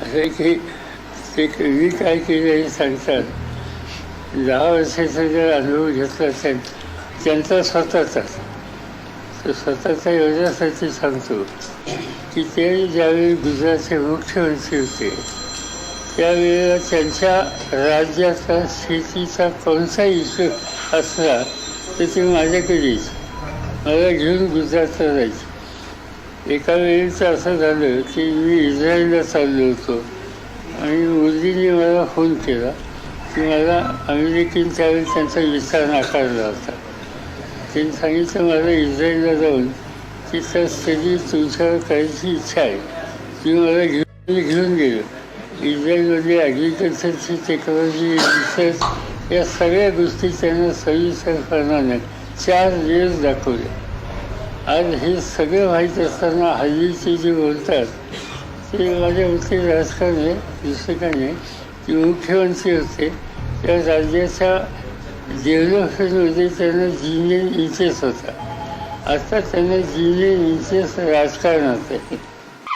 असं की ते मी काय केलं हे सांगतात. 10 वर्षाचा जर अनुभव घेतला त्यांचा स्वतःचाच, तो स्वतःचा एवढ्यासाठी सांगतो की ते ज्यावेळी गुजरातचे मुख्यमंत्री होते त्यावेळेला त्यांच्या राज्याचा शेतीचा कोणता इश्यू असला तर ते माझ्याकडे यायचे, मला घेऊन गुजरातला जायचे. एका वेळेचं असं झालं की मी इस्रायलला चाललो होतो आणि मोदींनी मला फोन केला की मला अमेरिकेने त्यावेळी त्यांचा विसा नाकारला होता. त्यांनी सांगितलं मला इस्रायलला जाऊन तिथं स्टडी तुमच्यावर करायची इच्छा आहे. ती मला घेऊन गेलो. इस्रायलमध्ये ॲग्रिकल्चरची टेक्नॉलॉजी, रिसर्च या सगळ्या गोष्टी त्यांना सविस्तरपणाने 4 दिवस दाखवले. आज हे सगळं माहीत असताना हल्लीचे जे बोलतात ते माझ्या मते राजकारण आहे, दुसरं काय नाही. ते मुख्यमंत्री होते त्या राज्याच्या डेव्हलपमेंटमध्ये त्यांना जिनियन इंटरेस्ट होता. आता त्यांना जिनियन इंटरेस्ट राजकारणात आहे.